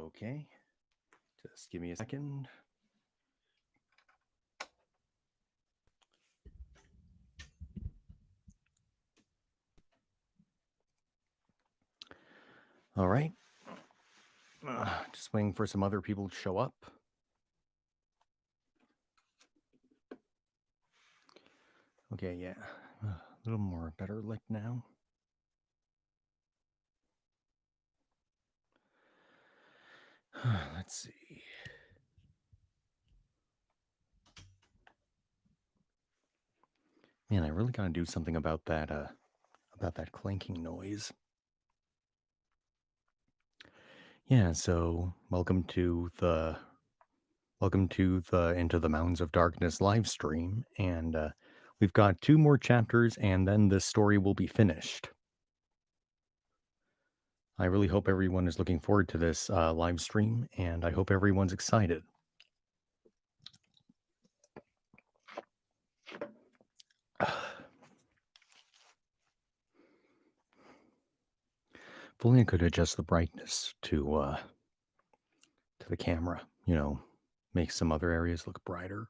Okay, just give me a second. All right, just waiting for some other people to show up. Okay, yeah, a little more better lit now. Let's see. Man, I really gotta do something about that clanking noise. Yeah, so welcome to the Into the Mountains of Darkness live stream, and we've got 2 more chapters, and then this story will be finished. I really hope everyone is looking forward to this live stream, and I hope everyone's excited. If only I could adjust the brightness to the camera, make some other areas look brighter.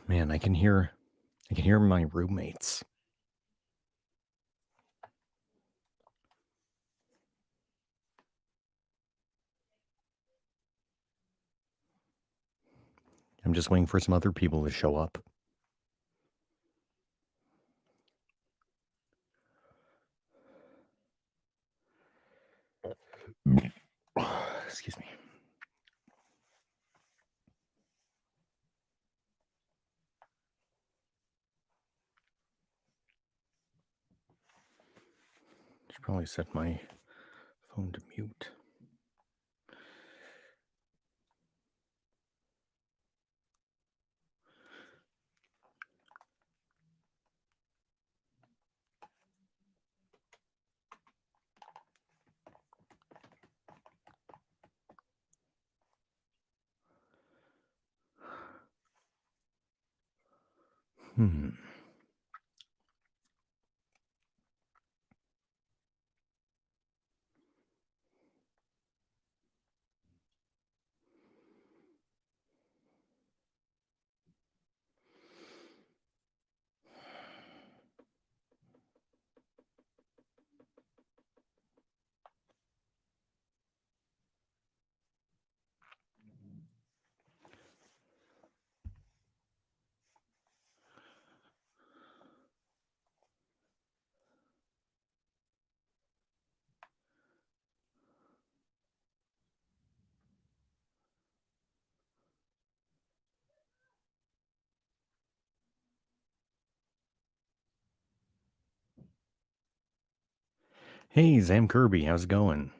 Man, I can hear my roommates. I'm just waiting for some other people to show up. Excuse me. Should probably set my phone to mute. Hmm. Hey, Zam Kirby, how's it going?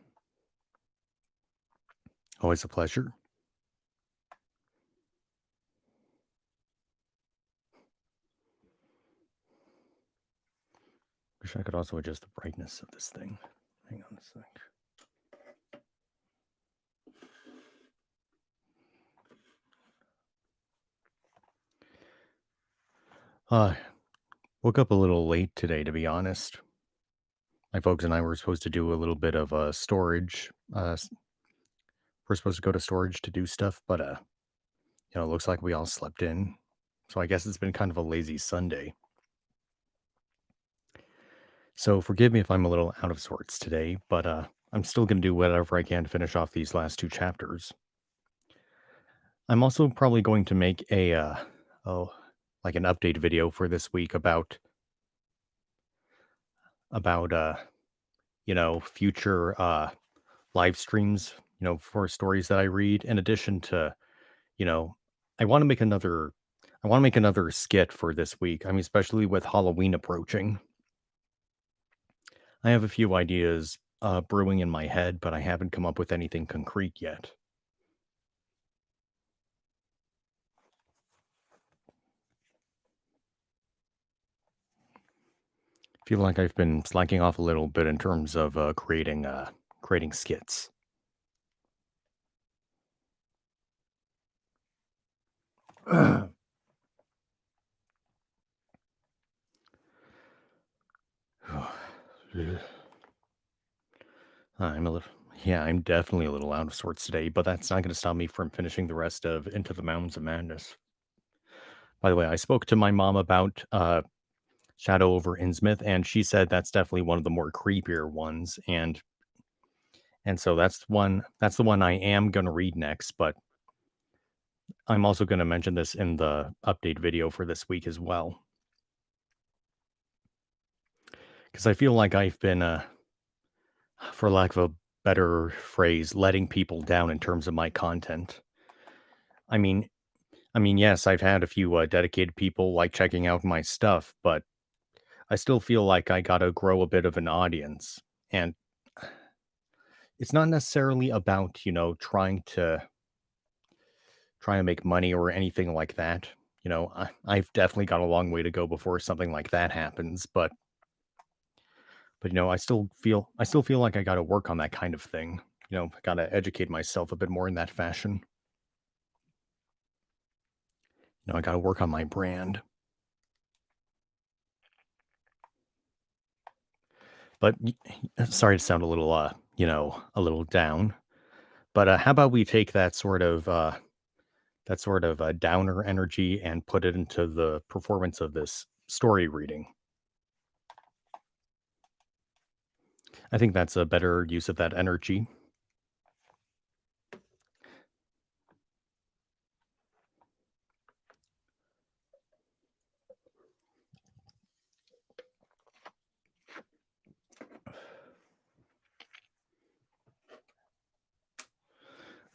Always a pleasure. Wish I could also adjust the brightness of this thing. Hang on a sec. Woke up a little late today, to be honest. My folks and I were supposed to do a little bit of storage. We're supposed to go to storage to do stuff, but it looks like we all slept in. So I guess it's been kind of a lazy Sunday. So forgive me if I'm a little out of sorts today, but I'm still going to do whatever I can to finish off these last 2 chapters. I'm also probably going to make a like an update video for this week about future live streams, for stories that I read. In addition to, you know, I want to make another skit for this week. I mean, especially with Halloween approaching. I have a few ideas brewing in my head, but I haven't come up with anything concrete yet. Feel like I've been slacking off a little bit in terms of creating skits. I'm a little, yeah, I'm definitely a little out of sorts today, but that's not going to stop me from finishing the rest of Into the Mountains of Madness. By the way, I spoke to my mom about Shadow over Innsmouth, and she said that's definitely one of the more creepier ones, and so that's the one I am going to read next. But I'm also going to mention this in the update video for this week as well, because I feel like I've been, for lack of a better phrase, letting people down in terms of my content. I mean, yes, I've had a few dedicated people like checking out my stuff, but I still feel like I gotta grow a bit of an audience. And it's not necessarily about, trying to make money or anything like that. I've definitely got a long way to go before something like that happens, but I still feel like I gotta work on that kind of thing. I gotta educate myself a bit more in that fashion. I gotta work on my brand. But sorry to sound a little, a little down. But how about we take that sort of downer energy and put it into the performance of this story reading? I think that's a better use of that energy.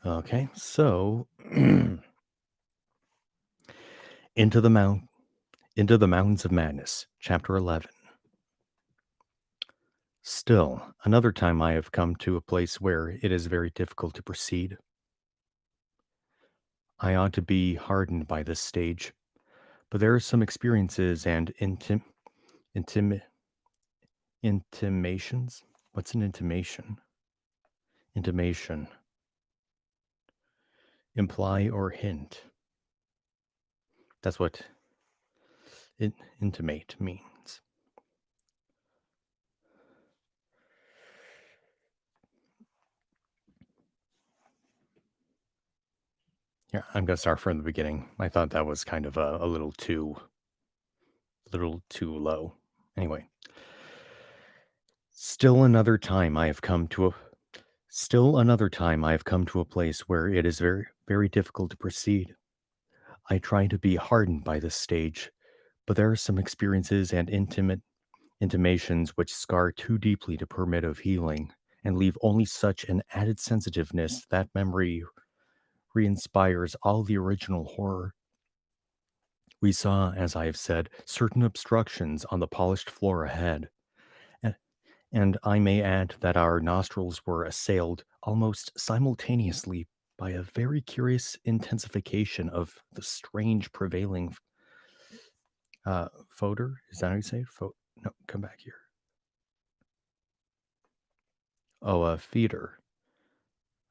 Okay, so into the mount, into the mountains of madness, chapter 11. Still, another time I have come to a place where it is very difficult to proceed. I ought to be hardened by this stage, but there are some experiences and intim- intimations. What's an intimation? Intimation. Imply or hint. That's what intimate means. Yeah, I'm gonna start from the beginning. I thought that was kind of a little too low. Anyway, still another time I have come to a still another time I have come to a place where it is very very difficult to proceed. I try to be hardened by this stage, but there are some experiences and intimations which scar too deeply to permit of healing and leave only such an added sensitiveness that memory re-inspires all the original horror. We saw, as I have said, certain obstructions on the polished floor ahead, a- and I may add that our nostrils were assailed almost simultaneously by a very curious intensification of the strange prevailing fodor. Is that how you say it? No, come back here. Oh, feeder.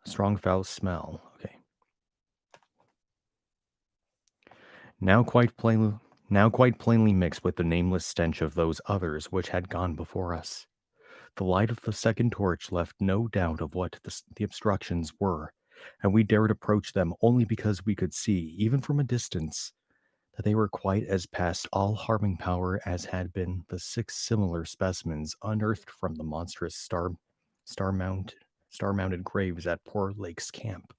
A strong foul smell. Okay. Now quite plainly, now quite plainly mixed with the nameless stench of those others which had gone before us. The light of the second torch left no doubt of what the obstructions were, and we dared approach them only because we could see, even from a distance, that they were quite as past all harming power as had been the 6 similar specimens unearthed from the monstrous star mount star mounted graves at Poor Lake's camp.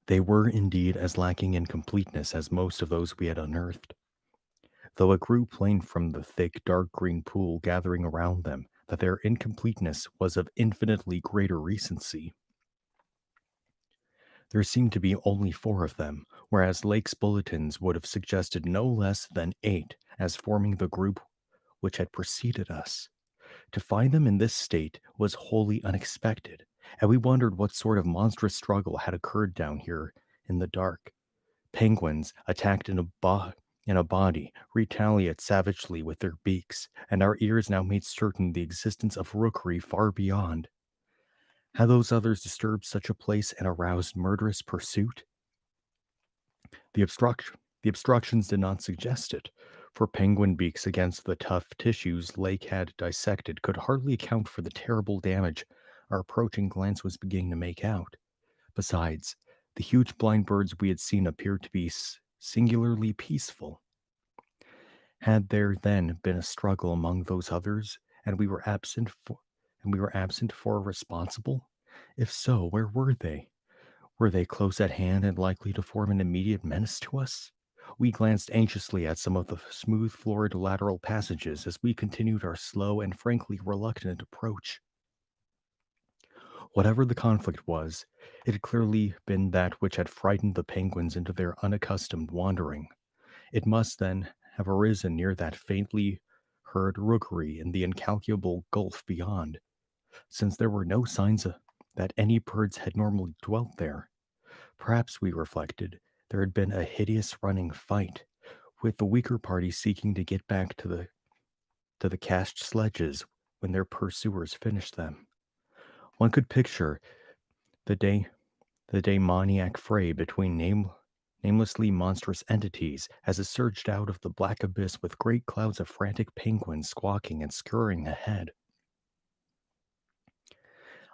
They were indeed as lacking in completeness as most of those we had unearthed, though it grew plain from the thick, dark green pool gathering around them that their incompleteness was of infinitely greater recency. There seemed to be only 4 of them, whereas Lake's bulletins would have suggested no less than 8 as forming the group which had preceded us. To find them in this state was wholly unexpected, and we wondered what sort of monstrous struggle had occurred down here in the dark. Penguins, attacked in a body, retaliate savagely with their beaks, and our ears now made certain the existence of rookery far beyond. Had those others disturbed such a place and aroused murderous pursuit? The obstructions did not suggest it, for penguin beaks against the tough tissues Lake had dissected could hardly account for the terrible damage our approaching glance was beginning to make out. Besides, the huge blind birds we had seen appeared to be singularly peaceful. Had there then been a struggle among those others, and we were absent for responsible? If so, where were they? Were they close at hand and likely to form an immediate menace to us? We glanced anxiously at some of the smooth floored lateral passages as we continued our slow and frankly reluctant approach. Whatever the conflict was, it had clearly been that which had frightened the penguins into their unaccustomed wandering. It must then have arisen near that faintly heard rookery in the incalculable gulf beyond, since there were no signs that any birds had normally dwelt there. Perhaps, we reflected, there had been a hideous running fight, with the weaker party seeking to get back to the cached sledges when their pursuers finished them. One could picture the day the demoniac fray between namelessly monstrous entities as it surged out of the black abyss with great clouds of frantic penguins squawking and scurrying ahead.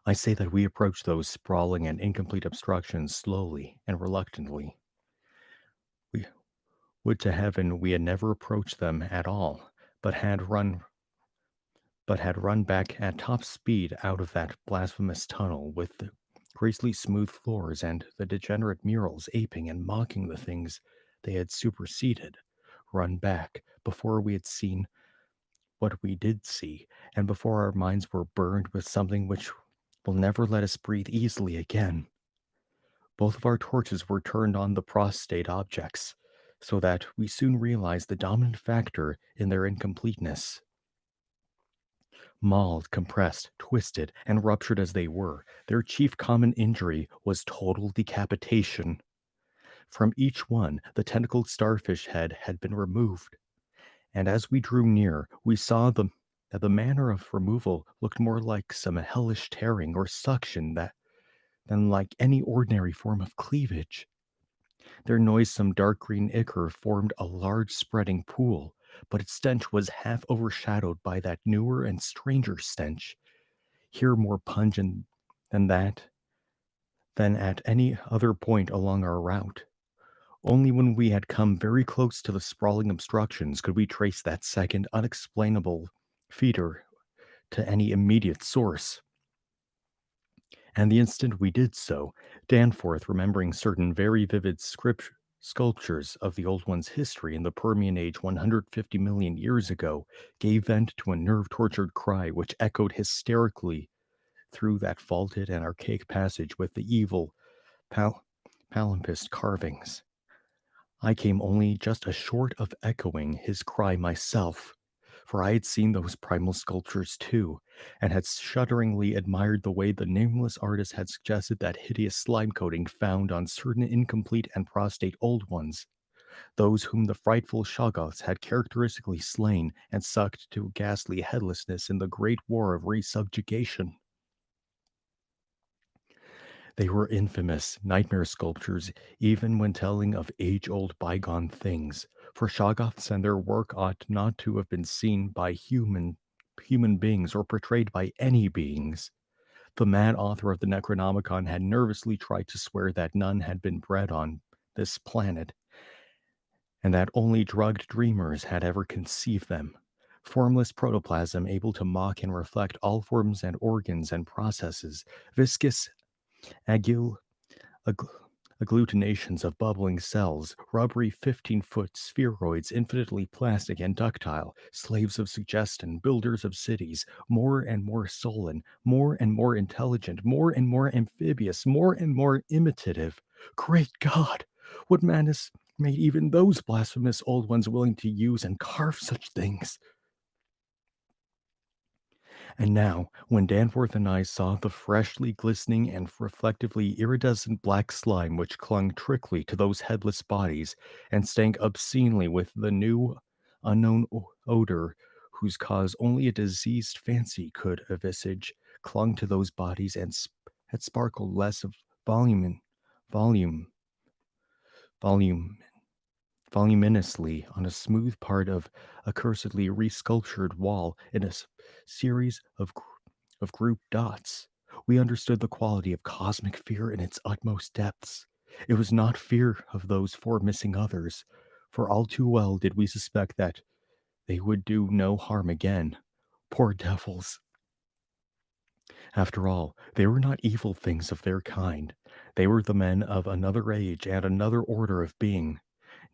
I say that we approached those sprawling and incomplete obstructions slowly and reluctantly. We would to heaven we had never approached them at all, but had run back at top speed out of that blasphemous tunnel with the gracefully smooth floors and the degenerate murals aping and mocking the things they had superseded. Run back before we had seen what we did see, and before our minds were burned with something which will never let us breathe easily again. Both of our torches were turned on the prostrate objects, so that we soon realized the dominant factor in their incompleteness. Mauled, compressed, twisted, and ruptured as they were, their chief common injury was total decapitation. From each one, the tentacled starfish head had been removed, and as we drew near, we saw that the manner of removal looked more like some hellish tearing or suction than like any ordinary form of cleavage. Their noisome dark green ichor formed a large spreading pool, but its stench was half overshadowed by that newer and stranger stench, here more pungent than that than at any other point along our route. Only when we had come very close to the sprawling obstructions could we trace that second unexplainable feeder to any immediate source. And the instant we did so, Danforth, remembering certain very vivid sculptures of the Old One's history in the Permian Age 150 million years ago, gave vent to a nerve-tortured cry which echoed hysterically through that vaulted and archaic passage with the evil palimpsest carvings. I came only just a short of echoing his cry myself, for I had seen those primal sculptures too, and had shudderingly admired the way the nameless artist had suggested that hideous slime coating found on certain incomplete and prostrate old ones, those whom the frightful Shoggoths had characteristically slain and sucked to ghastly headlessness in the great war of resubjugation. They were infamous nightmare sculptures, even when telling of age-old bygone things, for Shoggoths and their work ought not to have been seen by human beings or portrayed by any beings. The mad author of the Necronomicon had nervously tried to swear that none had been bred on this planet, and that only drugged dreamers had ever conceived them. Formless protoplasm able to mock and reflect all forms and organs and processes, viscous agil ag- agglutinations of bubbling cells, rubbery 15-foot spheroids infinitely plastic and ductile, slaves of suggestion, builders of cities, more and more sullen, more and more intelligent, more and more amphibious, more and more imitative. Great God! What madness made even those blasphemous old ones willing to use and carve such things? And now, when Danforth and I saw the freshly glistening and reflectively iridescent black slime which clung trickly to those headless bodies and stank obscenely with the new, unknown odor whose cause only a diseased fancy could evisage, clung to those bodies and had sparkled less of volume, volume, volume, voluminously on a smooth part of a cursedly resculptured wall in series of grouped dots. We understood the quality of cosmic fear in its utmost depths. It was not fear of those four missing others, for all too well did we suspect that they would do no harm again. Poor devils. After all, they were not evil things of their kind. They were the men of another age and another order of being.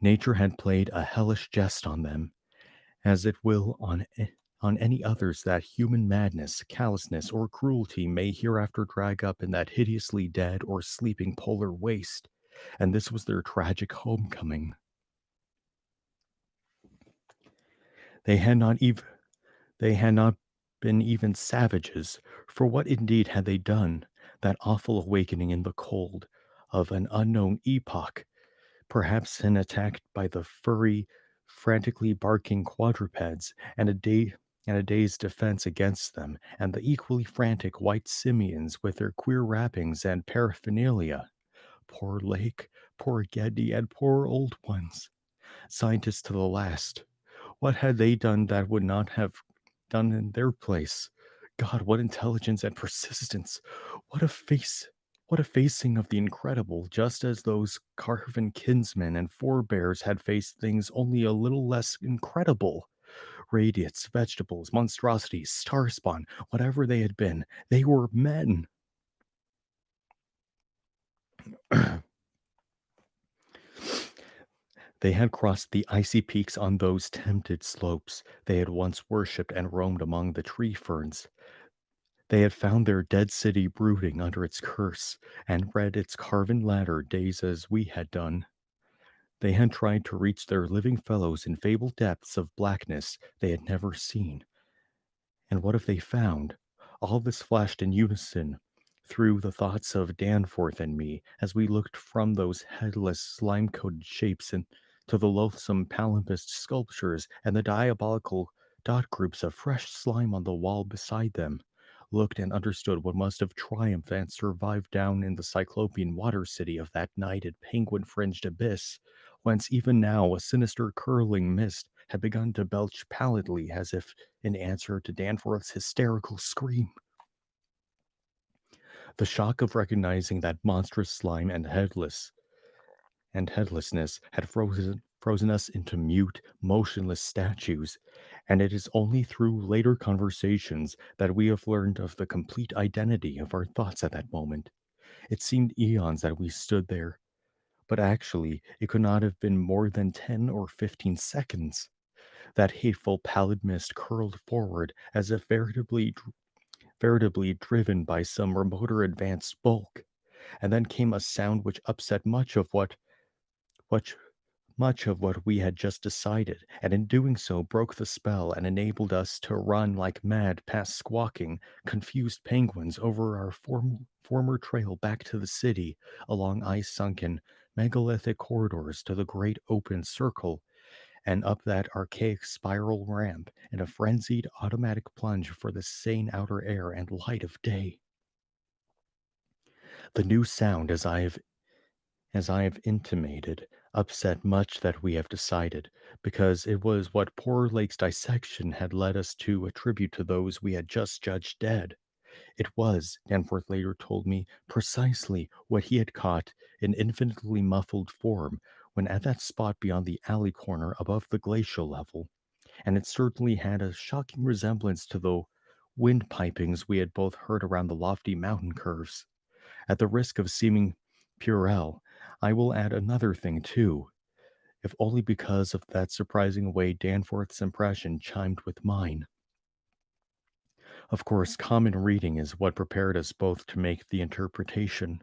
Nature had played a hellish jest on them, as it will on any others that human madness, callousness, or cruelty may hereafter drag up in that hideously dead or sleeping polar waste. And this was their tragic homecoming. They had not even They had not been even savages, for what indeed had they done? That awful awakening in the cold of an unknown epoch, perhaps an attack by the furry, frantically barking quadrupeds, and a day's defense against them, and the equally frantic white simians with their queer wrappings and paraphernalia. Poor Lake, poor Gedney, and poor old ones, scientists to the last. What had they done that would not have done in their place? God, what intelligence and persistence! What a face! What a facing of the incredible, just as those carven kinsmen and forebears had faced things only a little less incredible. Radiates, vegetables, monstrosities, star spawn, whatever they had been, they were men. They had crossed the icy peaks on those tempted slopes they had once worshipped and roamed among the tree ferns. They had found their dead city brooding under its curse, and read its carven ladder days as we had done. They had tried to reach their living fellows in fabled depths of blackness they had never seen. And what have they found? All this flashed in unison through the thoughts of Danforth and me as we looked from those headless, slime coated shapes to the loathsome palimpsest sculptures and the diabolical dot groups of fresh slime on the wall beside them. Looked and understood what must have triumphed and survived down in the cyclopean water city of that nighted penguin fringed abyss, whence even now a sinister curling mist had begun to belch pallidly as if in answer to Danforth's hysterical scream. The shock of recognizing that monstrous slime and headlessness had frozen us into mute, motionless statues, and it is only through later conversations that we have learned of the complete identity of our thoughts at that moment. It seemed eons that we stood there, but actually it could not have been more than 10 or 15 seconds. That hateful pallid mist curled forward as if veritably driven by some remoter advanced bulk, and then came a sound which upset what much of what we had just decided, and in doing so broke the spell and enabled us to run like mad past squawking, confused penguins over our former trail back to the city, along ice-sunken, megalithic corridors to the great open circle, and up that archaic spiral ramp in a frenzied automatic plunge for the sane outer air and light of day. The new sound, as I have intimated, upset much that we have decided, because it was what poor Lake's dissection had led us to attribute to those we had just judged dead. It was, Danforth later told me, precisely what he had caught in infinitely muffled form when at that spot beyond the alley corner above the glacial level, and it certainly had a shocking resemblance to the wind pipings we had both heard around the lofty mountain curves. At the risk of seeming puerile, I will add another thing too, if only because of that surprising way Danforth's impression chimed with mine. Of course, common reading is what prepared us both to make the interpretation,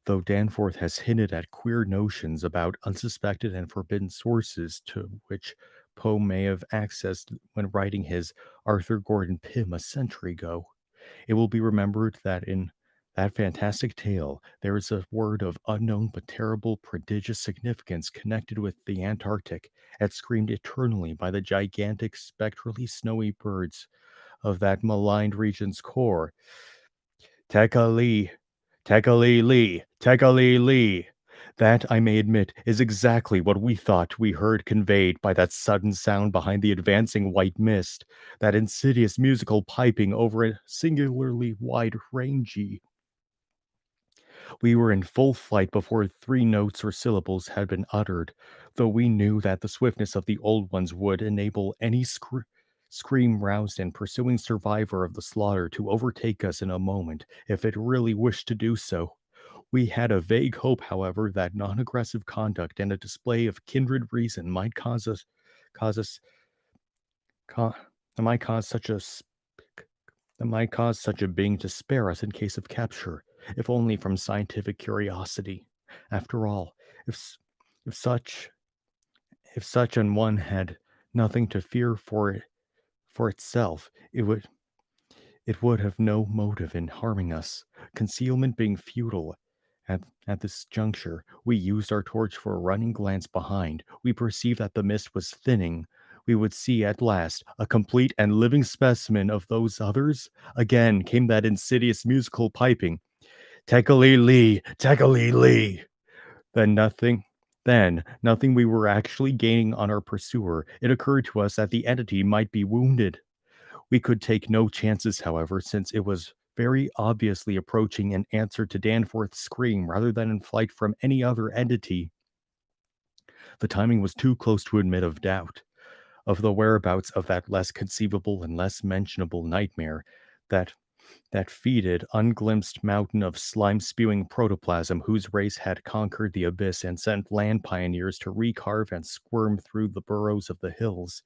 though Danforth has hinted at queer notions about unsuspected and forbidden sources to which Poe may have accessed when writing his Arthur Gordon Pym a century ago. It will be remembered that in that fantastic tale there is a word of unknown but terrible, prodigious significance connected with the Antarctic, and screamed eternally by the gigantic, spectrally snowy birds of that maligned region's core. Tekali, Tekali Lee, Tekali Lee. That, I may admit, is exactly what we thought we heard conveyed by that sudden sound behind the advancing white mist, that insidious musical piping over a singularly wide range. We were in full flight before 3 notes or syllables had been uttered, though we knew that the swiftness of the old ones would enable any scream roused and pursuing survivor of the slaughter to overtake us in a moment if it really wished to do so. We had a vague hope, however, that non-aggressive conduct and a display of kindred reason might cause us, ca- might cause such a that might cause such a being to spare us in case of capture, if only from scientific curiosity. After all, if s- if such if such an one had nothing to fear for itself, it would have no motive in harming us. Concealment being futile at this juncture, we used our torch for a running glance behind. We perceived that the mist was thinning. We would see at last a complete and living specimen of those others. Again came that insidious musical piping. Tekali Lee, Tekali Lee. Then nothing. Then, nothing we were actually gaining on our pursuer, it occurred to us that the entity might be wounded. We could take no chances, however, since it was very obviously approaching in answer to Danforth's scream rather than in flight from any other entity. The timing was too close to admit of doubt of the whereabouts of that less conceivable and less mentionable nightmare, that that fetid, unglimpsed mountain of slime-spewing protoplasm whose race had conquered the abyss and sent land pioneers to recarve and squirm through the burrows of the hills.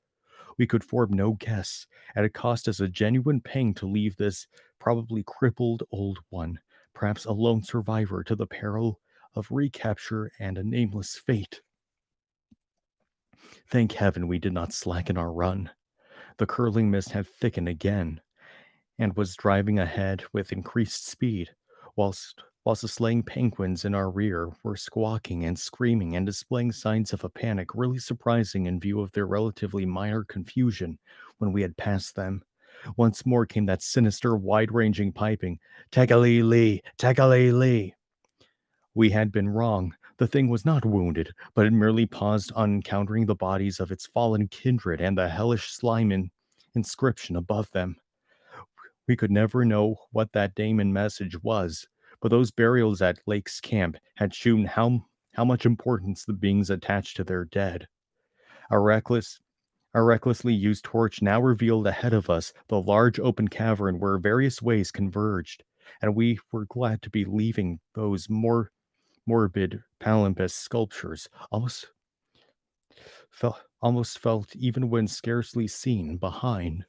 We could form no guess, and it cost us a genuine pang to leave this probably crippled old one, perhaps a lone survivor, to the peril of recapture and a nameless fate. Thank heaven we did not slacken our run. The curling mist had thickened again, and was driving ahead with increased speed, whilst the slaying penguins in our rear were squawking and screaming and displaying signs of a panic really surprising in view of their relatively minor confusion when we had passed them. Once more came that sinister, wide-ranging piping, Tekali Lee, Tekali Lee. We had been wrong. The thing was not wounded, but it merely paused on encountering the bodies of its fallen kindred and the hellish slime inscription above them. We could never know what that daemon message was, but those burials at Lake's camp had shown how much importance the beings attached to their dead. Our reckless our recklessly used torch now revealed ahead of us the large open cavern where various ways converged, and we were glad to be leaving those more morbid palimpsest sculptures almost felt even when scarcely seen behind.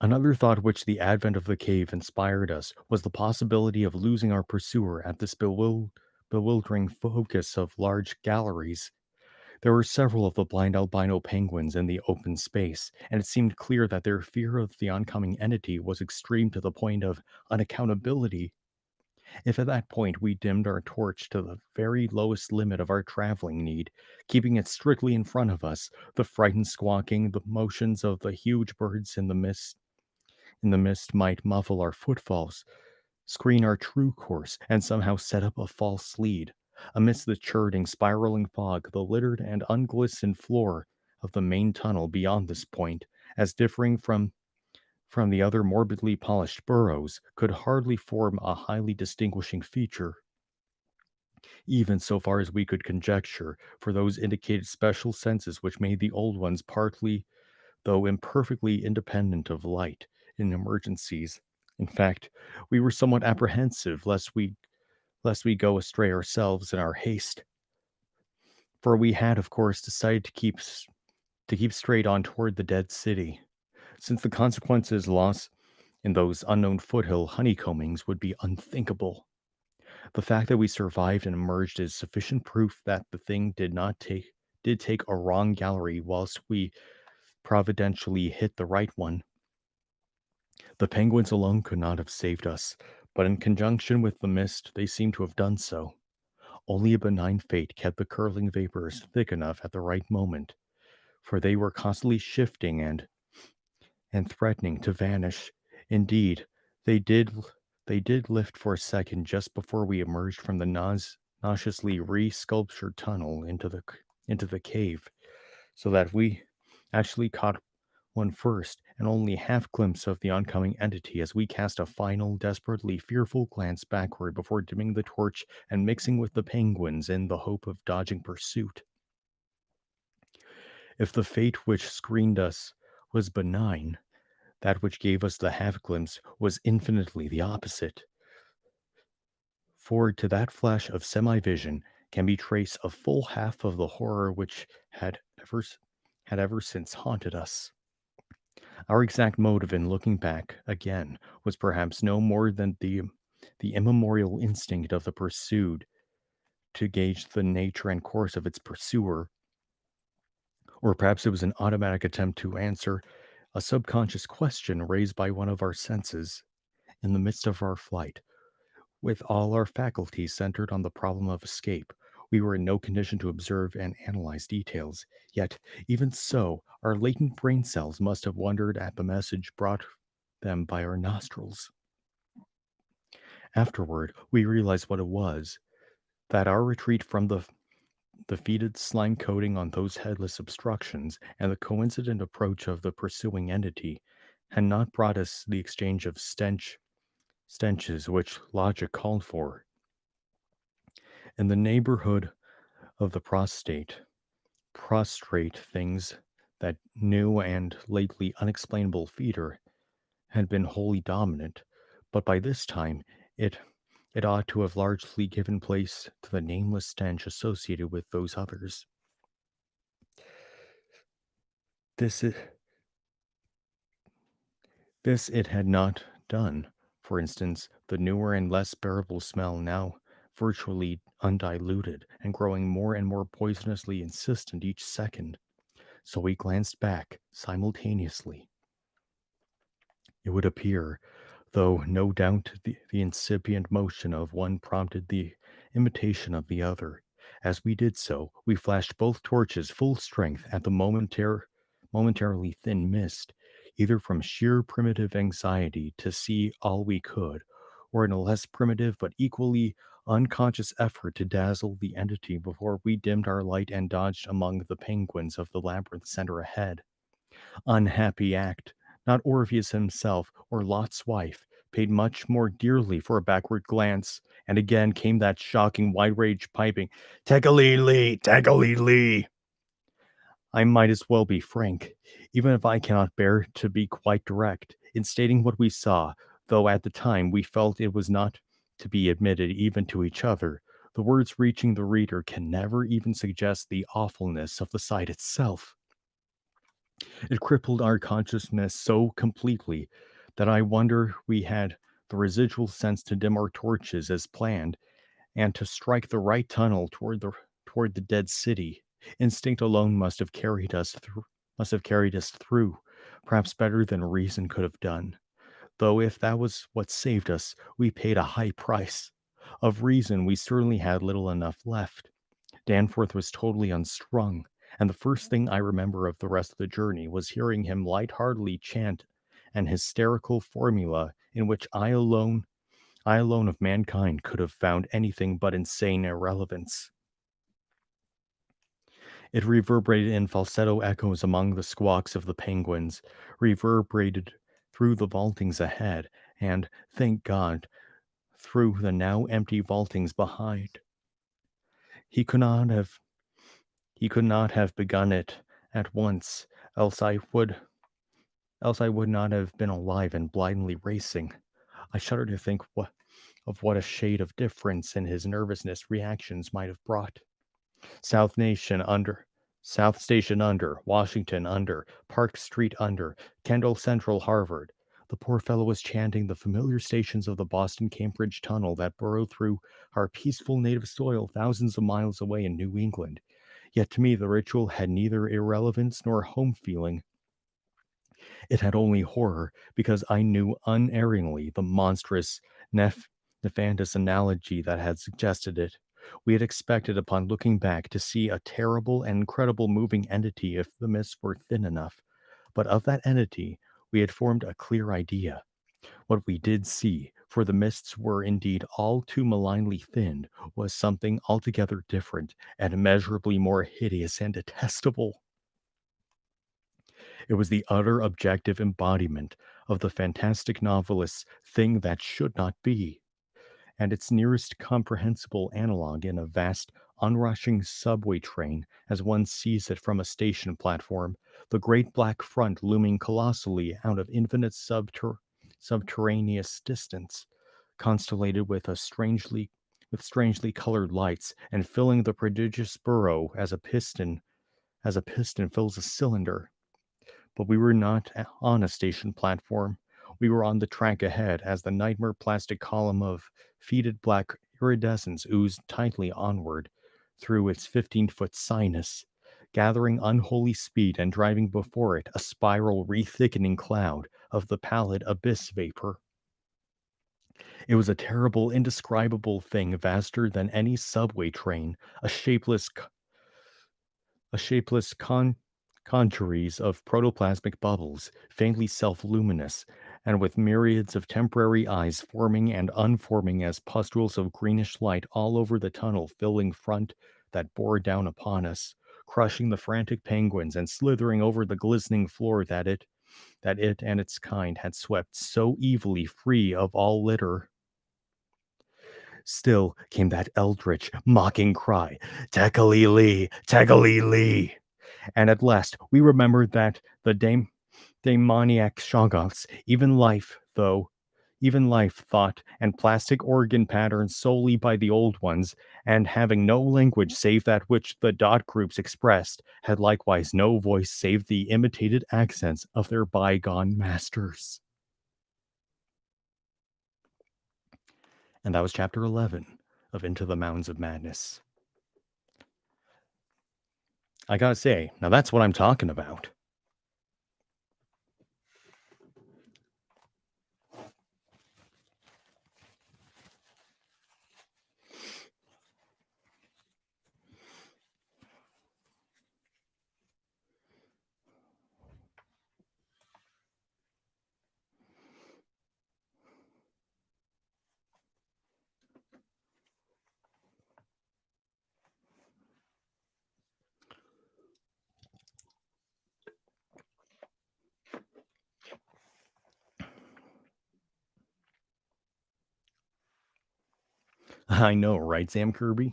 Another thought which the advent of the cave inspired us was the possibility of losing our pursuer at this bewildering focus of large galleries. There were several of the blind albino penguins in the open space, and it seemed clear that their fear of the oncoming entity was extreme to the point of unaccountability. If at that point we dimmed our torch to the very lowest limit of our traveling need, keeping it strictly in front of us, the frightened squawking, the motions of the huge birds in the mist might muffle our footfalls, screen our true course, and somehow set up a false lead. Amidst the churning, spiraling fog, the littered and unglistened floor of the main tunnel beyond this point, as differing from the other morbidly polished burrows, could hardly form a highly distinguishing feature, even so far as we could conjecture, for those indicated special senses which made the old ones partly though imperfectly independent of light in emergencies. In fact, we were somewhat apprehensive lest we go astray ourselves in our haste, for we had, of course, decided to keep straight on toward the dead city, since the consequences lost in those unknown foothill honeycombings would be unthinkable. The fact that we survived and emerged is sufficient proof that the thing did take a wrong gallery whilst we providentially hit the right one. The penguins alone could not have saved us, but in conjunction with the mist, they seem to have done so. Only a benign fate kept the curling vapors thick enough at the right moment, for they were constantly shifting and threatening to vanish. Indeed, they did they did lift for a second just before we emerged from the cautiously re-sculptured tunnel into the cave, so that we actually caught one first and only half glimpse of the oncoming entity as we cast a final, desperately fearful glance backward before dimming the torch and mixing with the penguins in the hope of dodging pursuit. If the fate which screened us was benign, that which gave us the half glimpse was infinitely the opposite. For to that flash of semi vision can be traced a full half of the horror which had ever since haunted us. Our exact motive in looking back again was perhaps no more than the immemorial instinct of the pursued to gauge the nature and course of its pursuer, or perhaps it was an automatic attempt to answer a subconscious question raised by one of our senses in the midst of our flight. With all our faculties centered on the problem of escape, we were in no condition to observe and analyze details. Yet, even so, our latent brain cells must have wondered at the message brought them by our nostrils. Afterward, we realized what it was, that our retreat from the fetid slime coating on those headless obstructions and the coincident approach of the pursuing entity had not brought us the exchange of stenches which logic called for. In the neighborhood of the prostrate things, that new and lately unexplainable feeder had been wholly dominant, but by this time it it ought to have largely given place to the nameless stench associated with those others. This i- this it had not done. For instance, the newer and less bearable smell now virtually undiluted and growing more and more poisonously insistent each second. So we glanced back simultaneously. It would appear, though no doubt the incipient motion of one prompted the imitation of the other. As we did so, we flashed both torches full strength at the momentarily thin mist, either from sheer primitive anxiety to see all we could, or in a less primitive but equally unconscious effort to dazzle the entity before we dimmed our light and dodged among the penguins of the labyrinth center ahead. Unhappy act. Not Orpheus himself or Lot's wife paid much more dearly for a backward glance, and again came that shocking wide range piping, Tekali, Tekali. I might as well be frank, even if I cannot bear to be quite direct, in stating what we saw, though at the time we felt it was not to be admitted even to each other. The words reaching the reader can never even suggest the awfulness of the sight itself. It crippled our consciousness so completely that I wonder we had the residual sense to dim our torches as planned and to strike the right tunnel toward the dead city. Instinct alone must have carried us through, perhaps better than reason could have done. Though if that was what saved us, we paid a high price. Of reason we certainly had little enough left. Danforth was totally unstrung, and the first thing I remember of the rest of the journey was hearing him lightheartedly chant an hysterical formula in which I alone of mankind could have found anything but insane irrelevance. It reverberated in falsetto echoes among the squawks of the penguins, reverberated through the vaultings ahead, and, thank God, through the now empty vaultings behind. He could not have He could not have begun it at once, else I would not have been alive and blindly racing. I shudder to think what a shade of difference in his nervousness reactions might have brought. South Nation under, South Station under, Washington under, Park Street under, Kendall Central Harvard. The poor fellow was chanting the familiar stations of the Boston Cambridge Tunnel that burrowed through our peaceful native soil thousands of miles away in New England. Yet to me, the ritual had neither irrelevance nor home feeling. It had only horror, because I knew unerringly the monstrous, nefandous analogy that had suggested it. We had expected, upon looking back, to see a terrible and incredible moving entity if the mists were thin enough. But of that entity, we had formed a clear idea. What we did see, for the mists were indeed all too malignly thinned, was something altogether different and immeasurably more hideous and detestable. It was the utter objective embodiment of the fantastic novelist's thing that should not be, and its nearest comprehensible analog in a vast, unrushing subway train as one sees it from a station platform, the great black front looming colossally out of infinite subterraneous distance, constellated with strangely colored lights, and filling the prodigious burrow as a piston fills a cylinder. But we were not on a station platform. We were on the track ahead as the nightmare plastic column of fetid black iridescence oozed tightly onward through its 15-foot sinus, gathering unholy speed and driving before it a spiral re-thickening cloud of the pallid abyss vapor. It was a terrible, indescribable thing vaster than any subway train, a shapeless congeries of protoplasmic bubbles, faintly self-luminous, and with myriads of temporary eyes forming and unforming as pustules of greenish light all over the tunnel filling front that bore down upon us, crushing the frantic penguins and slithering over the glistening floor that it and its kind had swept so evilly free of all litter. Still came that eldritch, mocking cry, Tekali Lee, Tekali Lee. And at last we remembered that the demoniac Shoggoths, even life thought and plastic organ patterned solely by the old ones, and having no language save that which the dot groups expressed, had likewise no voice save the imitated accents of their bygone masters. And that was chapter 11 of Into the Mounds of Madness. I gotta say, now that's what I'm talking about. I know, right, Sam Kirby?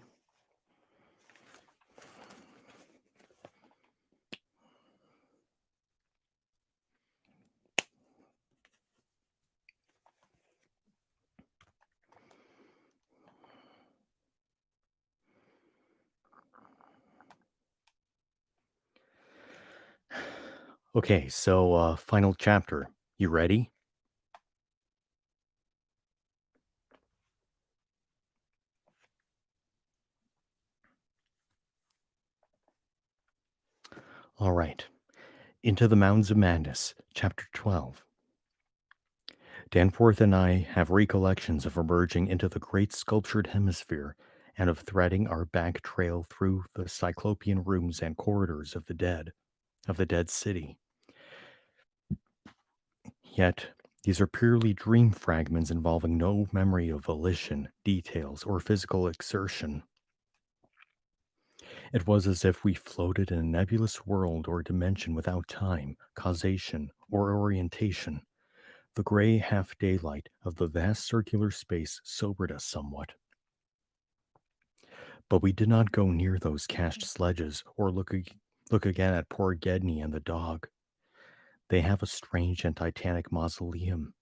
Okay, so final chapter. You ready? All right. Into the Mounds of Madness, chapter 12. Danforth and I have recollections of emerging into the great sculptured hemisphere and of threading our back trail through the cyclopean rooms and corridors of the dead city. Yet, these are purely dream fragments involving no memory of volition, details, or physical exertion. It was as if we floated in a nebulous world or dimension without time, causation, or orientation. The gray half daylight of the vast circular space sobered us somewhat. But we did not go near those cached sledges or look again at poor Gedney and the dog. They have a strange and titanic mausoleum,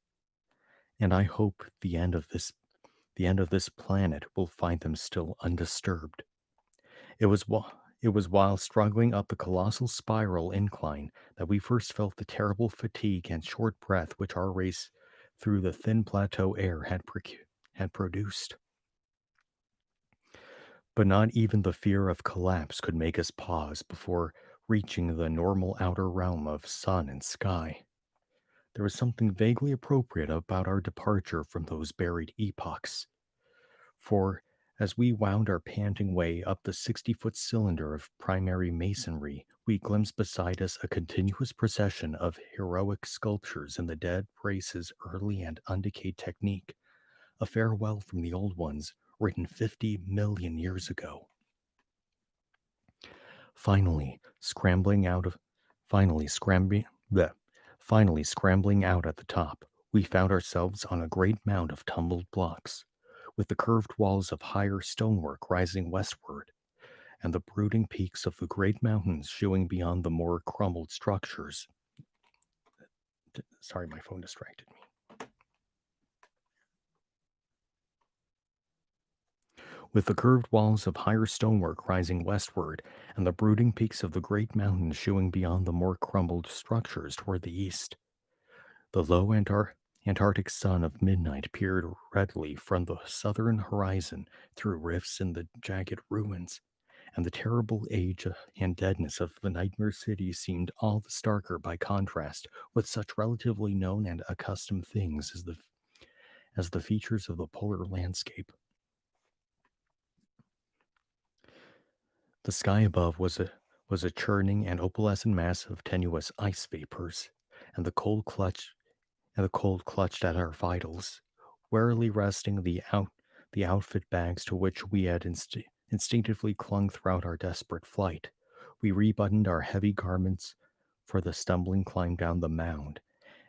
and I hope the end of this planet will find them still undisturbed. It was it was while struggling up the colossal spiral incline that we first felt the terrible fatigue and short breath which our race through the thin plateau air had produced. But not even the fear of collapse could make us pause before reaching the normal outer realm of sun and sky. There was something vaguely appropriate about our departure from those buried epochs. For as we wound our panting way up the 60-foot cylinder of primary masonry, we glimpsed beside us a continuous procession of heroic sculptures in the dead race's early and undecayed technique, a farewell from the old ones, written 50 million years ago. Finally, scrambling out of finally scrambling bleh, finally scrambling out at the top, we found ourselves on a great mound of tumbled blocks, with the curved walls of higher stonework rising westward, and the brooding peaks of the great mountains showing beyond the more crumbled structures. Sorry, my phone distracted me. With the curved walls of higher stonework rising westward, and the brooding peaks of the great mountains showing beyond the more crumbled structures toward the east. The low Antarctic sun of midnight peered redly from the southern horizon through rifts in the jagged ruins, and the terrible age and deadness of the nightmare city seemed all the starker by contrast with such relatively known and accustomed things as the features of the polar landscape. The sky above was a churning and opalescent mass of tenuous ice vapors, and the cold clutched at our vitals, warily wresting the outfit bags to which we had instinctively clung throughout our desperate flight. We rebuttoned our heavy garments for the stumbling climb down the mound,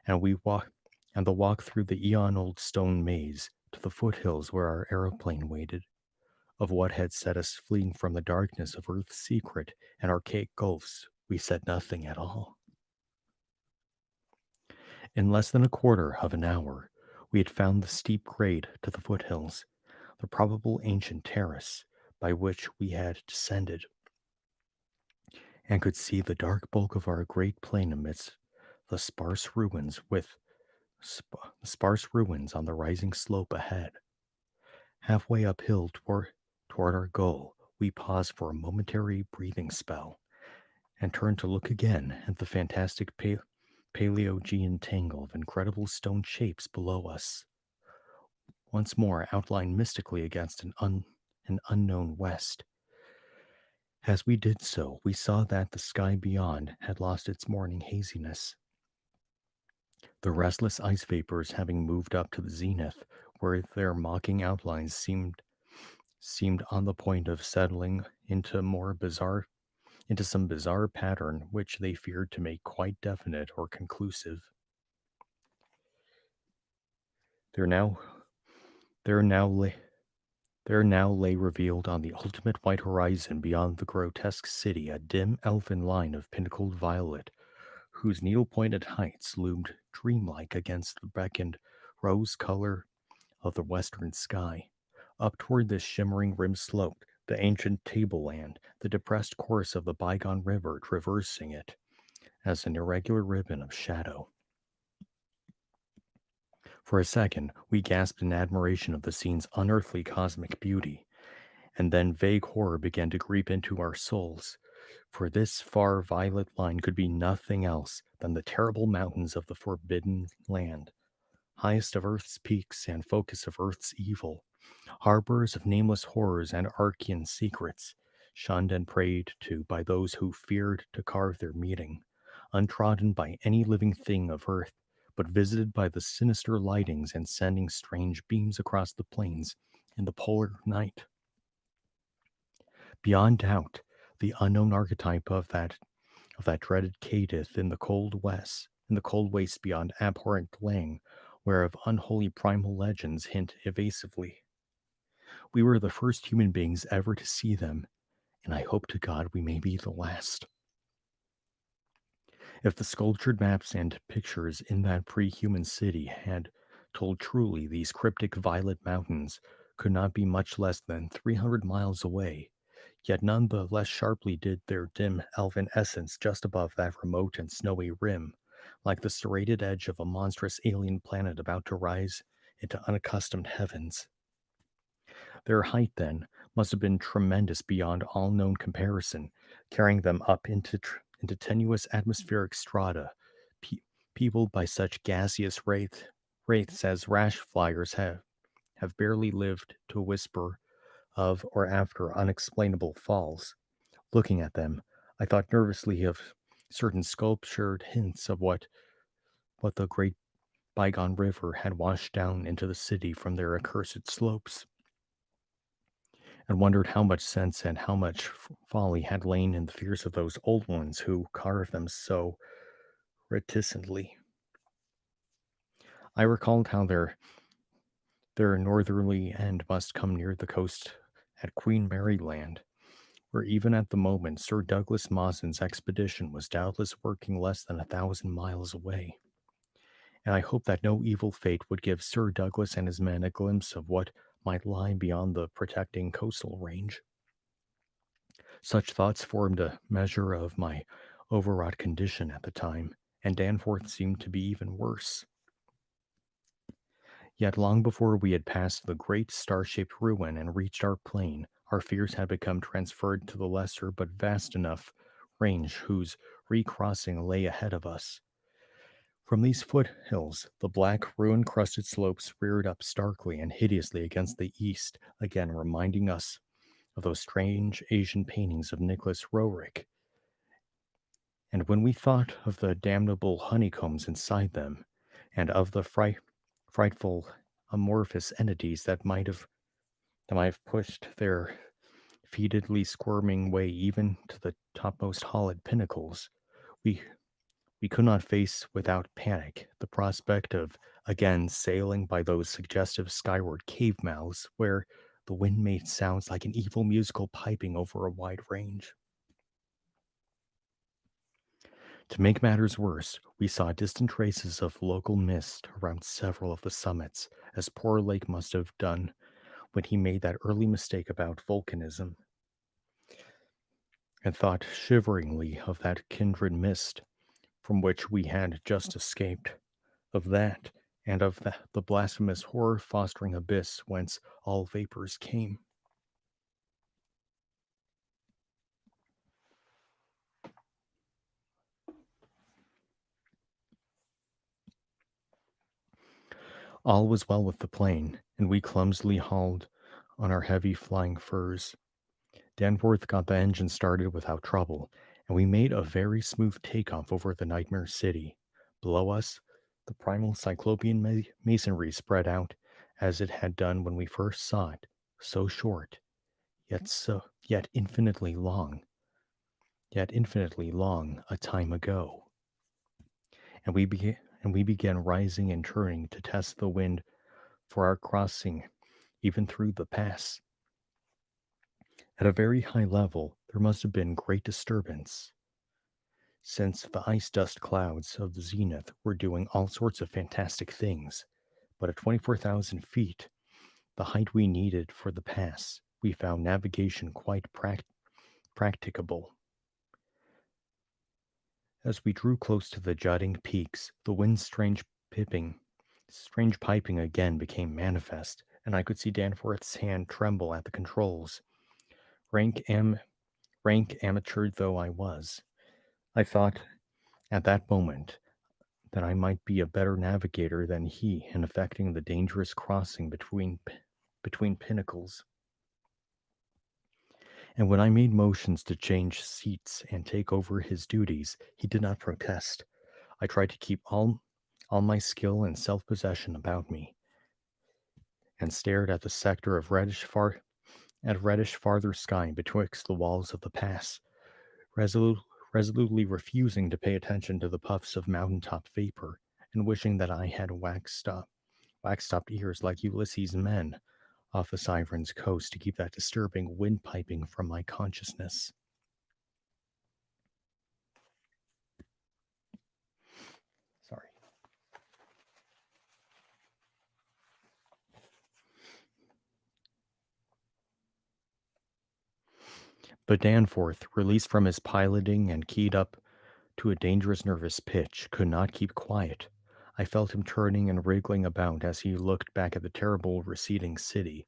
and we walk and the walk through the eon-old stone maze to the foothills where our aeroplane waited. Of what had set us fleeing from the darkness of Earth's secret and archaic gulfs, we said nothing at all. In less than a quarter of an hour, we had found the steep grade to the foothills, the probable ancient terrace by which we had descended, and could see the dark bulk of our great plain amidst the sparse ruins on the rising slope ahead. Halfway uphill toward our goal, we paused for a momentary breathing spell and turned to look again at the fantastic Paleogean tangle of incredible stone shapes below us, once more outlined mystically against an unknown west. As we did so, we saw that the sky beyond had lost its morning haziness, the restless ice vapors having moved up to the zenith, where their mocking outlines seemed on the point of settling into some bizarre pattern which they feared to make quite definite or conclusive. There now there now lay there now lay revealed on the ultimate white horizon beyond the grotesque city a dim elfin line of pinnacled violet, whose needle-pointed heights loomed dreamlike against the beckoned rose color of the western sky. Up toward this shimmering rim sloped the ancient tableland, the depressed course of the bygone river traversing it as an irregular ribbon of shadow. For a second, we gasped in admiration of the scene's unearthly cosmic beauty, and then vague horror began to creep into our souls, for this far violet line could be nothing else than the terrible mountains of the Forbidden Land, highest of Earth's peaks and focus of Earth's evil, harbors of nameless horrors and Archean secrets, shunned and prayed to by those who feared to carve their meeting, untrodden by any living thing of Earth, but visited by the sinister lightings and sending strange beams across the plains in the polar night. Beyond doubt, the unknown archetype of that dreaded Kadith in the cold waste beyond abhorrent Lang, whereof unholy primal legends hint evasively. We were the first human beings ever to see them, and I hope to God we may be the last. If the sculptured maps and pictures in that pre-human city had told truly, these cryptic violet mountains could not be much less than 300 miles away, yet none the less sharply did their dim elven essence just above that remote and snowy rim, like the serrated edge of a monstrous alien planet about to rise into unaccustomed heavens. Their height, then, must have been tremendous beyond all known comparison, carrying them up into tenuous atmospheric strata, pe- peopled by such gaseous wraiths as rash flyers have barely lived to whisper of or after unexplainable falls. Looking at them, I thought nervously of certain sculptured hints of what the great bygone river had washed down into the city from their accursed slopes, and wondered how much sense and how much folly had lain in the fears of those old ones who carved them so reticently. I recalled how their northerly end must come near the coast at Queen Mary Land, where even at the moment Sir Douglas Mawson's expedition was doubtless working less than 1,000 miles away. And I hoped that no evil fate would give Sir Douglas and his men a glimpse of what might lie beyond the protecting coastal range. Such thoughts formed a measure of my overwrought condition at the time, and Danforth seemed to be even worse. Yet long before we had passed the great star-shaped ruin and reached our plain, our fears had become transferred to the lesser but vast enough range whose recrossing lay ahead of us. From these foothills, the black, ruin-crusted slopes reared up starkly and hideously against the east, again reminding us of those strange Asian paintings of Nicholas Roerich. And when we thought of the damnable honeycombs inside them, and of the frightful amorphous entities that might have pushed their fetidly squirming way even to the topmost hollowed pinnacles, we we could not face without panic the prospect of again sailing by those suggestive skyward cave mouths where the wind made sounds like an evil musical piping over a wide range. To make matters worse, we saw distant traces of local mist around several of the summits, as poor Lake must have done when he made that early mistake about volcanism, and thought shiveringly of that kindred mist from which we had just escaped, of that, and of the blasphemous horror fostering abyss whence all vapors came. All was well with the plane, and we clumsily hauled on our heavy flying furs. Danforth got the engine started without trouble, and we made a very smooth takeoff over the nightmare city. Below us, the primal cyclopean masonry spread out as it had done when we first saw it, so short, yet infinitely long a time ago. And we began rising and turning to test the wind for our crossing, even through the pass. At a very high level, there must have been great disturbance, since the ice dust clouds of the zenith were doing all sorts of fantastic things. But at 24,000 feet, the height we needed for the pass, we found navigation quite practicable. As we drew close to the jutting peaks, the wind's strange piping again became manifest, and I could see Danforth's hand tremble at the controls. Rank am rank amateur though I was, I thought at that moment that I might be a better navigator than he in effecting the dangerous crossing between pinnacles. And when I made motions to change seats and take over his duties, he did not protest. I tried to keep all my skill and self-possession about me, and stared at the sector of reddish farther sky betwixt the walls of the pass, resolute, resolutely refusing to pay attention to the puffs of mountaintop vapor, and wishing that I had wax-stopped ears like Ulysses' men off the Siren's coast to keep that disturbing wind piping from my consciousness. Sorry. But Danforth, released from his piloting and keyed up to a dangerous nervous pitch, could not keep quiet. I felt him turning and wriggling about as he looked back at the terrible receding city,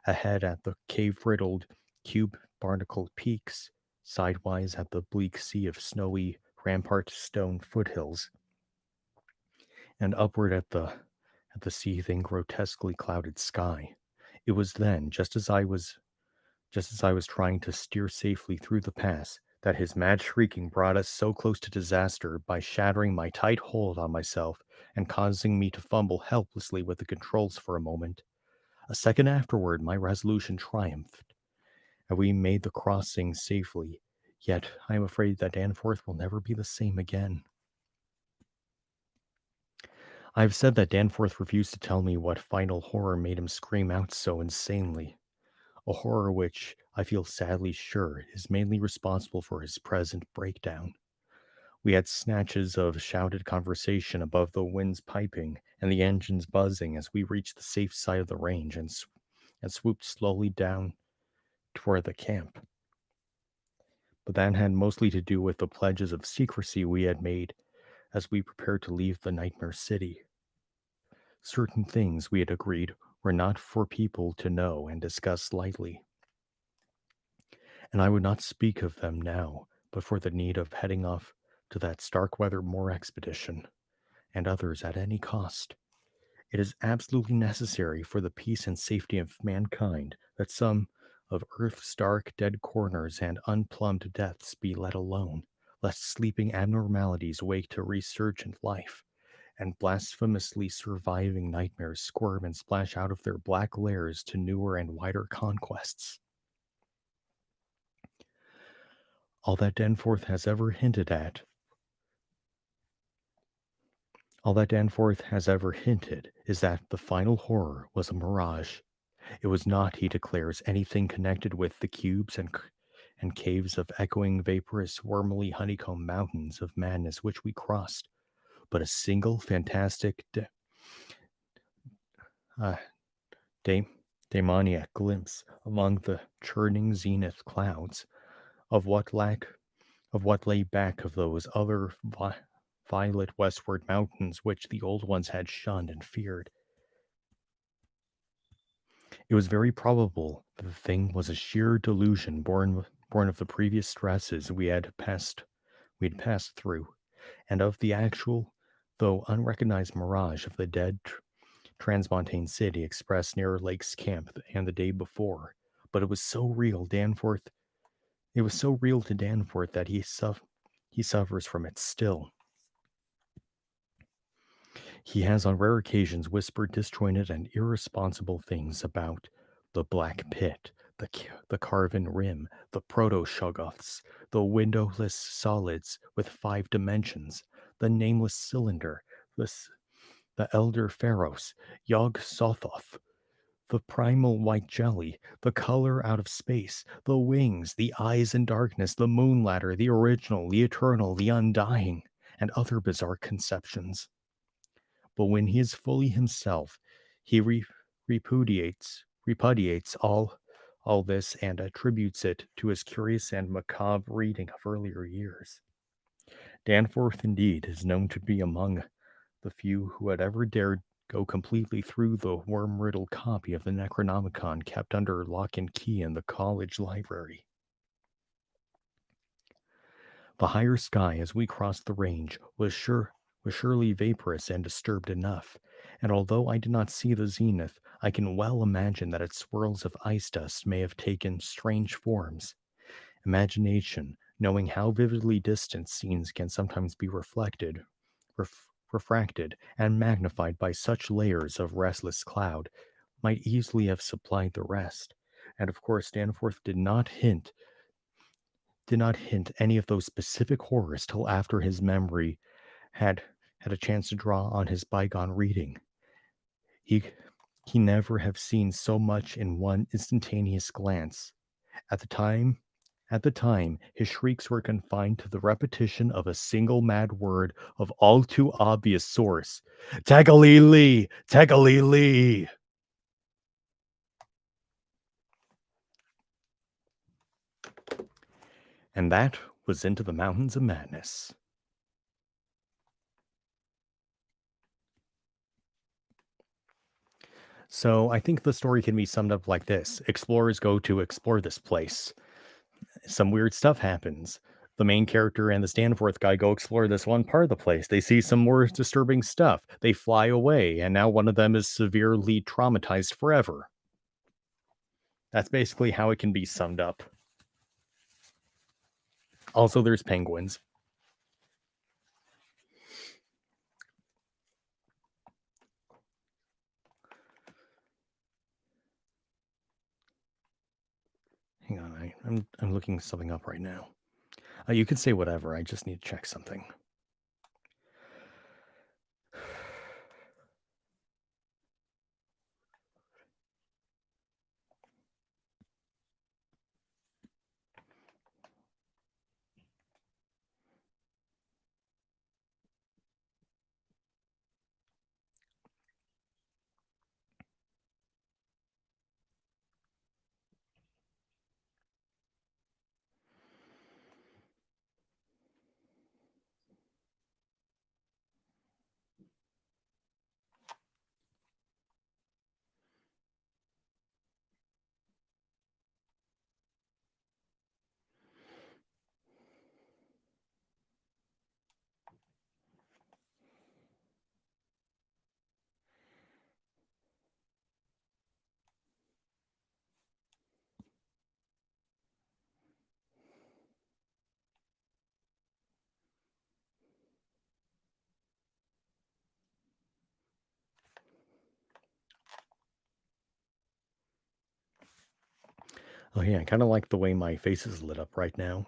ahead at the cave-riddled, cube-barnacled peaks, sidewise at the bleak sea of snowy, rampart-stone foothills, and upward at the seething, grotesquely clouded sky. It was then, just as I was trying to steer safely through the pass, that his mad shrieking brought us so close to disaster by shattering my tight hold on myself and causing me to fumble helplessly with the controls for a moment. A second afterward, my resolution triumphed, and we made the crossing safely. Yet, I am afraid that Danforth will never be the same again. I have said that Danforth refused to tell me what final horror made him scream out so insanely. A horror which, I feel sadly sure, is mainly responsible for his present breakdown. We had snatches of shouted conversation above the wind's piping and the engines buzzing as we reached the safe side of the range and swooped slowly down toward the camp. But that had mostly to do with the pledges of secrecy we had made as we prepared to leave the Nightmare City. Certain things, we had agreed, were not for people to know and discuss lightly, and I would not speak of them now but for the need of heading off to that Starkweather Moor expedition, and others at any cost. It is absolutely necessary for the peace and safety of mankind that some of Earth's dark, dead corners and unplumbed depths be let alone, lest sleeping abnormalities wake to resurgent life, and blasphemously surviving nightmares squirm and splash out of their black lairs to newer and wider conquests. All that Danforth has ever hinted at All that Danforth has ever hinted is that the final horror was a mirage. It was not, he declares, anything connected with the cubes and caves of echoing, vaporous, wormily honeycombed mountains of madness which we crossed, but a single fantastic uh, demoniac glimpse among the churning zenith clouds of what lay back of those other violet westward mountains which the old ones had shunned and feared. It was very probable that the thing was a sheer delusion born of the previous stresses we had passed through, and of the actual, though unrecognized mirage of the dead Transmontane City expressed near Lake's camp and the day before. But it was so real, to Danforth that he suffers from it still. He has on rare occasions whispered disjointed and irresponsible things about the black pit, the carven rim, the proto-shoggoths, the windowless solids with 5 dimensions, the nameless cylinder, the elder Pharos, Yog Sothoth, the primal white jelly, the color out of space, the wings, the eyes in darkness, the moon ladder, the original, the eternal, the undying, and other bizarre conceptions. But when he is fully himself, he repudiates all this and attributes it to his curious and macabre reading of earlier years. Danforth, indeed, is known to be among the few who had ever dared go completely through the worm-riddled copy of the Necronomicon kept under lock and key in the college library. The higher sky as we crossed the range was surely vaporous and disturbed enough, and although I did not see the zenith, I can well imagine that its swirls of ice dust may have taken strange forms. Imagination, knowing how vividly distant scenes can sometimes be refracted, and magnified by such layers of restless cloud, might easily have supplied the rest. And of course, Danforth did not hint any of those specific horrors till after his memory had a chance to draw on his bygone reading. He never have seen so much in one instantaneous glance. At the time, his shrieks were confined to the repetition of a single mad word of all too obvious source. Tagalilee! Tagalilee! And that was Into the Mountains of Madness. So I think the story can be summed up like this. Explorers go to explore this place. Some weird stuff happens. The main character and the Danforth guy go explore this one part of the place. They see some more disturbing stuff. They fly away, and now one of them is severely traumatized forever. That's basically how it can be summed up. Also, there's penguins. I'm looking something up right now. You can say whatever. I just need to check something. Oh yeah, I kind of like the way my face is lit up right now.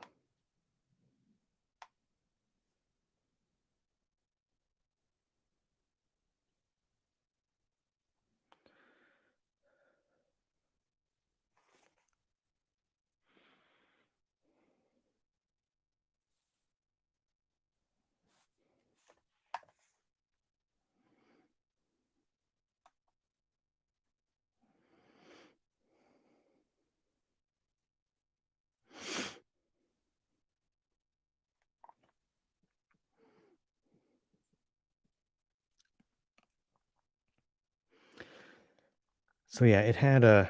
So yeah, it had a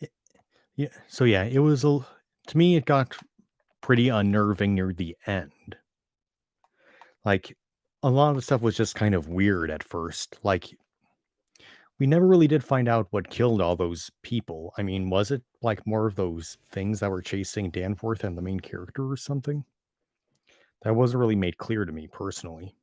it, yeah. So yeah, it was a to me it got pretty unnerving near the end. Like a lot of the stuff was just kind of weird at first. Like we never really did find out what killed all those people. I mean, was it like more of those things that were chasing Danforth and the main character or something? That wasn't really made clear to me personally.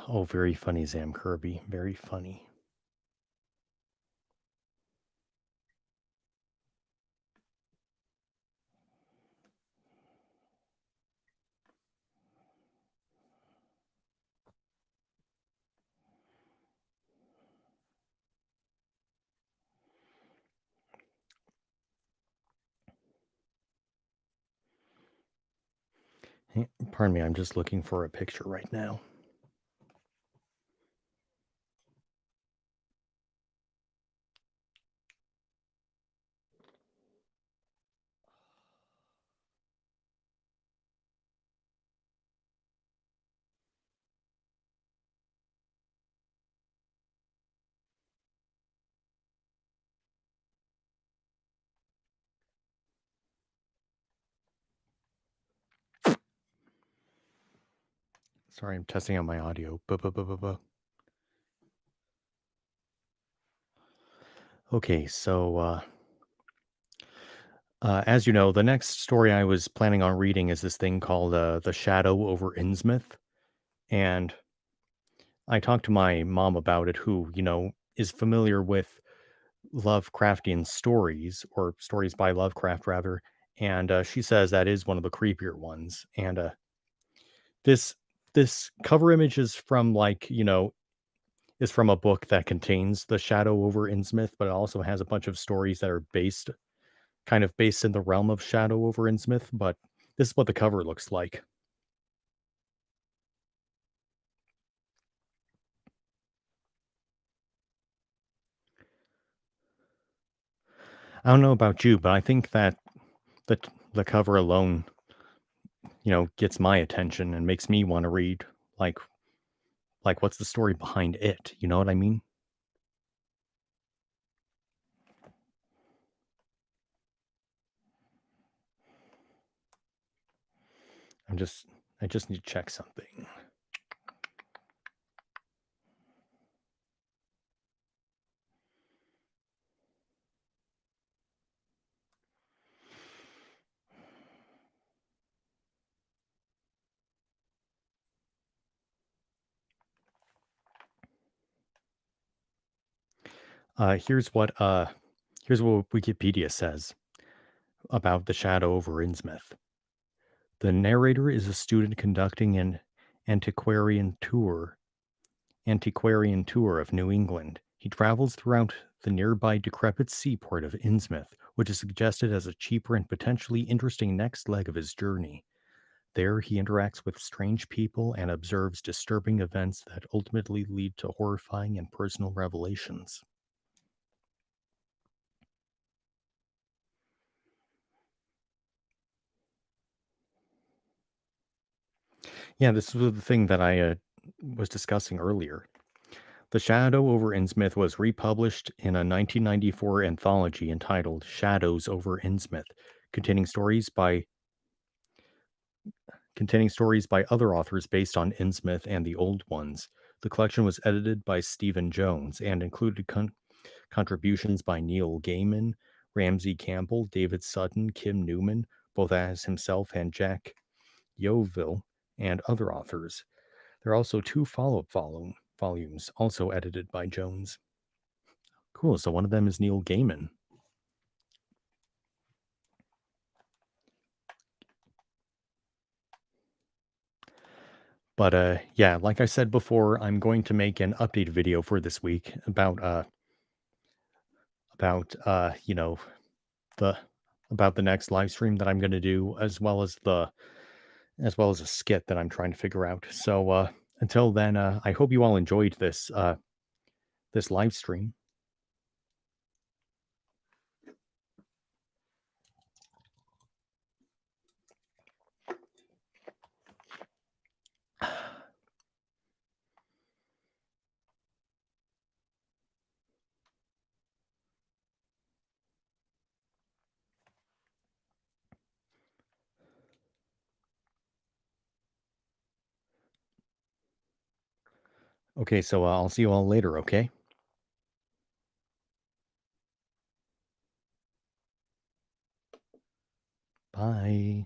Oh, very funny, Sam Kirby. Very funny. Pardon me, I'm just looking for a picture right now. Sorry, I'm testing out my audio. Buh. Okay, so as you know, the next story I was planning on reading is this thing called "The Shadow over Innsmouth," and I talked to my mom about it, who, is familiar with Lovecraftian stories, or stories by Lovecraft rather, and she says that is one of the creepier ones. And this this cover image is from, like, is from a book that contains The Shadow over Innsmouth, but it also has a bunch of stories that are based in the realm of Shadow over Innsmouth. But this is what the cover looks like. I don't know about you, but I think that the the cover alone, gets my attention and makes me want to read, like what's the story behind it? You know what I mean? I'm just I just need to check something. Uh, here's what uh here's what Wikipedia says about The Shadow over Innsmouth. The narrator is a student conducting an antiquarian tour antiquarian tour of New England. He travels throughout the nearby decrepit seaport of Innsmouth, which is suggested as a cheaper and potentially interesting next leg of his journey. There, he interacts with strange people and observes disturbing events that ultimately lead to horrifying and personal revelations. Yeah, this was the thing that I was discussing earlier. The Shadow over Innsmouth was republished in a 1994 anthology entitled Shadows over Innsmouth, containing stories by other authors based on Innsmouth and the Old Ones. The collection was edited by Stephen Jones and included contributions by Neil Gaiman, Ramsey Campbell, David Sutton, Kim Newman, both as himself and Jack Yeovil, and other authors. There are also two follow-up volumes, also edited by Jones. Cool. So one of them is Neil Gaiman. But yeah, like I said before, I'm going to make an update video for this week about the about the next live stream that I'm going to do, as well as a skit that I'm trying to figure out. So until then, I hope you all enjoyed this live stream. Okay, so I'll see you all later. Okay, bye.